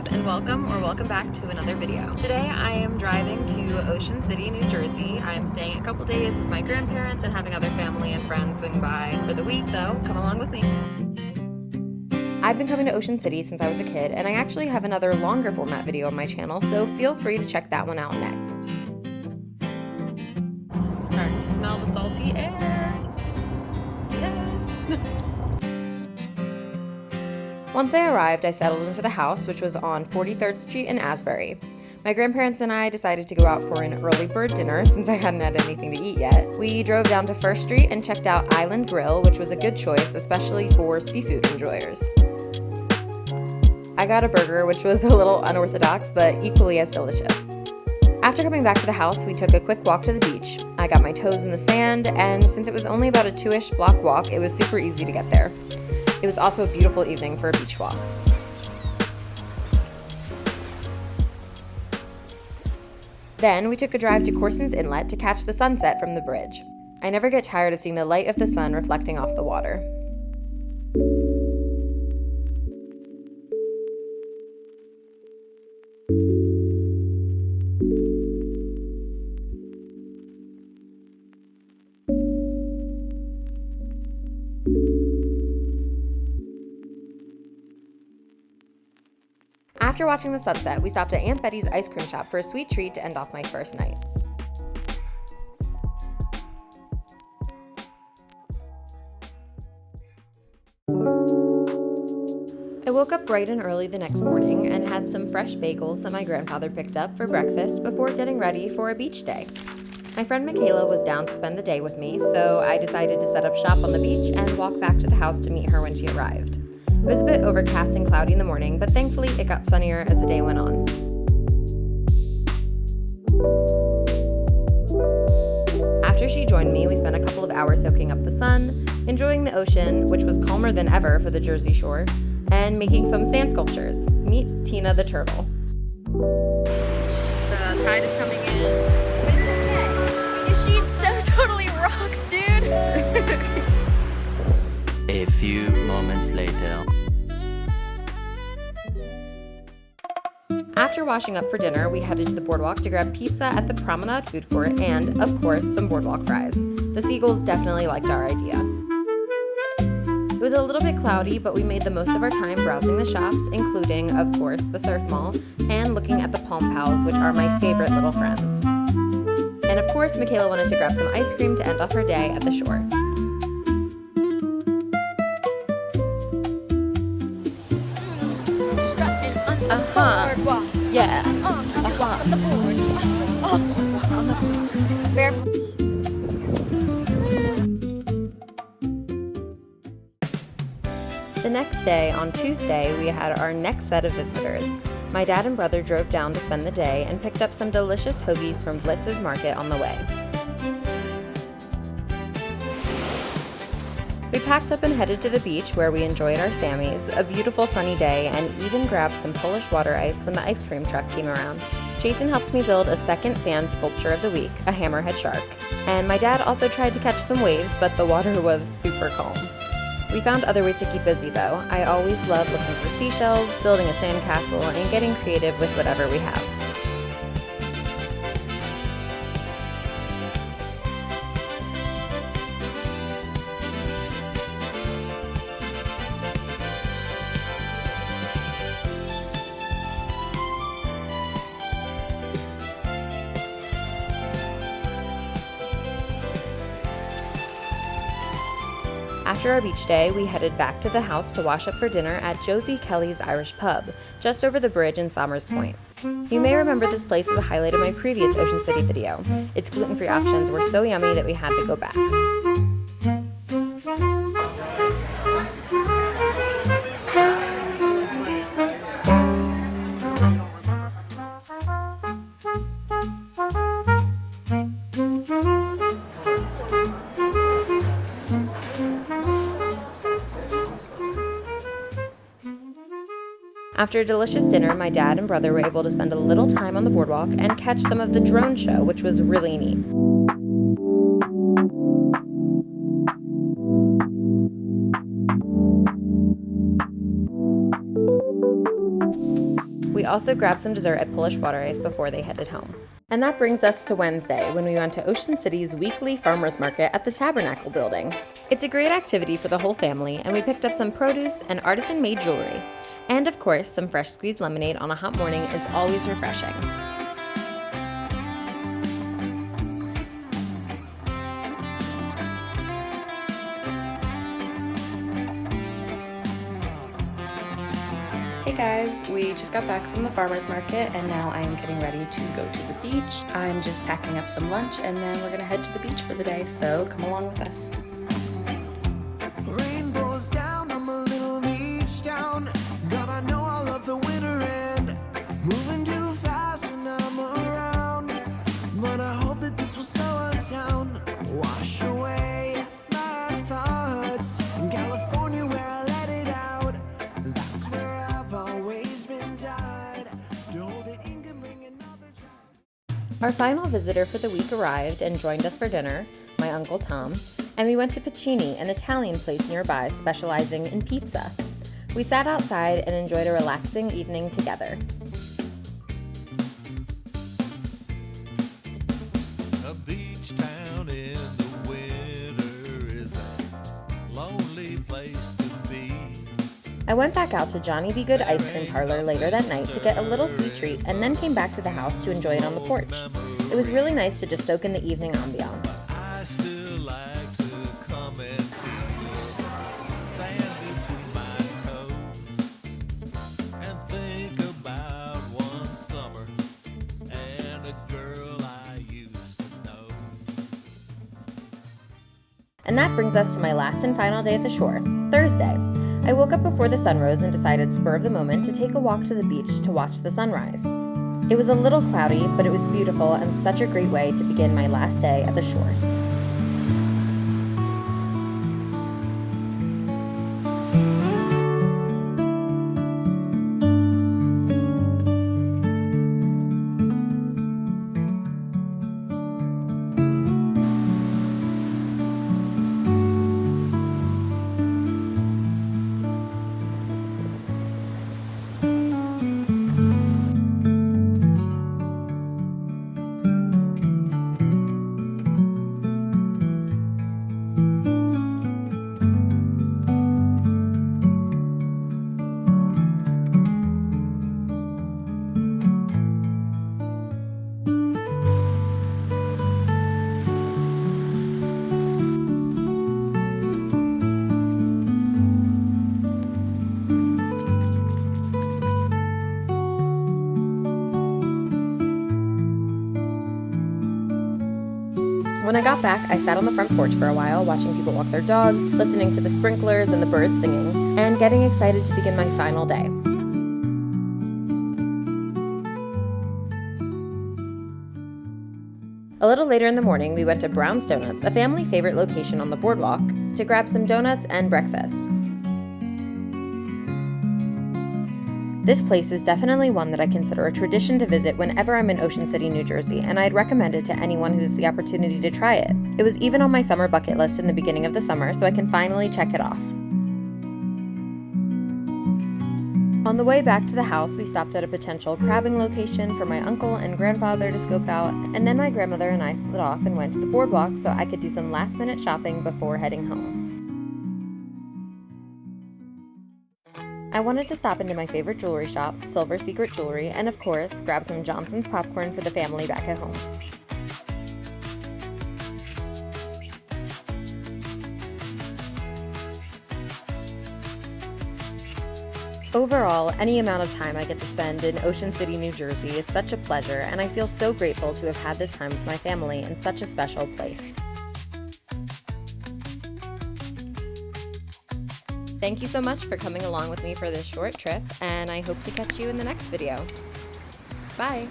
guys, and welcome back to another video. Today I am driving to Ocean City, New Jersey. I am staying a couple days with my grandparents and having other family and friends swing by for the week, so come along with me. I've been coming to Ocean City since I was a kid, and I actually have another longer format video on my channel, so feel free to check that one out next. Starting to smell the salty air. Yeah. Once I arrived, I settled into the house, which was on 43rd Street in Asbury. My grandparents and I decided to go out for an early bird dinner since I hadn't had anything to eat yet. We drove down to 1st Street and checked out Island Grill, which was a good choice, especially for seafood enjoyers. I got a burger, which was a little unorthodox, but equally as delicious. After coming back to the house, we took a quick walk to the beach. I got my toes in the sand, and since it was only about a 2-ish block walk, it was super easy to get there. It was also a beautiful evening for a beach walk. Then we took a drive to Corson's Inlet to catch the sunset from the bridge. I never get tired of seeing the light of the sun reflecting off the water. After watching the sunset, we stopped at Aunt Betty's ice cream shop for a sweet treat to end off my first night. I woke up bright and early the next morning and had some fresh bagels that my grandfather picked up for breakfast before getting ready for a beach day. My friend Michaela was down to spend the day with me, so I decided to set up shop on the beach and walk back to the house to meet her when she arrived. It was a bit overcast and cloudy in the morning, but thankfully it got sunnier as the day went on. After she joined me, we spent a couple of hours soaking up the sun, enjoying the ocean, which was calmer than ever for the Jersey Shore, and making some sand sculptures. Meet Tina the turtle. The tide is coming in. Your sheet so totally rocks, dude! A few moments later. After washing up for dinner, we headed to the Boardwalk to grab pizza at the Promenade Food Court and, of course, some Boardwalk fries. The seagulls definitely liked our idea. It was a little bit cloudy, but we made the most of our time browsing the shops, including, of course, the surf mall, and looking at the Palm Pals, which are my favorite little friends. And of course, Michaela wanted to grab some ice cream to end off her day at the shore. Boardwalk. Yeah. Cause you walk on the board. Walk on the board. Barefoot. The next day, on Tuesday, we had our next set of visitors. My dad and brother drove down to spend the day and picked up some delicious hoagies from Blitz's Market on the way. We packed up and headed to the beach where we enjoyed our Sammies, a beautiful sunny day, and even grabbed some Polish water ice when the ice cream truck came around. Jason helped me build a second sand sculpture of the week, a hammerhead shark. And my dad also tried to catch some waves, but the water was super calm. We found other ways to keep busy though. I always love looking for seashells, building a sandcastle, and getting creative with whatever we have. After our beach day, we headed back to the house to wash up for dinner at Josie Kelly's Irish Pub, just over the bridge in Somers Point. You may remember this place as a highlight of my previous Ocean City video. Its gluten-free options were so yummy that we had to go back. After a delicious dinner, my dad and brother were able to spend a little time on the boardwalk and catch some of the drone show, which was really neat. also grabbed some dessert at Polish Water Ice before they headed home. And that brings us to Wednesday, when we went to Ocean City's weekly farmers market at the Tabernacle building. It's a great activity for the whole family, and we picked up some produce and artisan-made jewelry. And of course, some fresh squeezed lemonade on a hot morning is always refreshing. Hey guys, we just got back from the farmer's market and now I am getting ready to go to the beach. I'm just packing up some lunch and then we're gonna head to the beach for the day, so come along with us. Rainbows down, I'm a little beach town. God, I know I love the winter end. Moving too fast when I'm around. But I hope that this will slow us down. Wash away my thoughts. In California where I let it out. That's where I've always been tied. To hold it in can bring another child. Our final visitor for the week arrived and joined us for dinner, my Uncle Tom, and we went to Pacini, an Italian place nearby specializing in pizza. We sat outside and enjoyed a relaxing evening together. A beach town in the winter is a lonely place to be. I went back out to Johnny B. Good Ice Cream Parlor later that night to get a little sweet treat and then came back to the house to enjoy it on the porch. It was really nice to just soak in the evening ambiance. I still like to come and feel sand between my toes and think about one summer and a girl I used to know. And that brings us to my last and final day at the shore, Thursday. I woke up before the sun rose and decided, spur of the moment, to take a walk to the beach to watch the sunrise. It was a little cloudy, but it was beautiful and such a great way to begin my last day at the shore. When I got back, I sat on the front porch for a while, watching people walk their dogs, listening to the sprinklers and the birds singing, and getting excited to begin my final day. A little later in the morning, we went to Brown's Donuts, a family favorite location on the Boardwalk, to grab some donuts and breakfast. This place is definitely one that I consider a tradition to visit whenever I'm in Ocean City, New Jersey, and I'd recommend it to anyone who has the opportunity to try it. It was even on my summer bucket list in the beginning of the summer, so I can finally check it off. On the way back to the house, we stopped at a potential crabbing location for my uncle and grandfather to scope out, and then my grandmother and I split off and went to the Boardwalk so I could do some last-minute shopping before heading home. I wanted to stop into my favorite jewelry shop, Silver Secret Jewelry, and of course, grab some Johnson's popcorn for the family back at home. Overall, any amount of time I get to spend in Ocean City, New Jersey is such a pleasure, and I feel so grateful to have had this time with my family in such a special place. Thank you so much for coming along with me for this short trip, and I hope to catch you in the next video. Bye!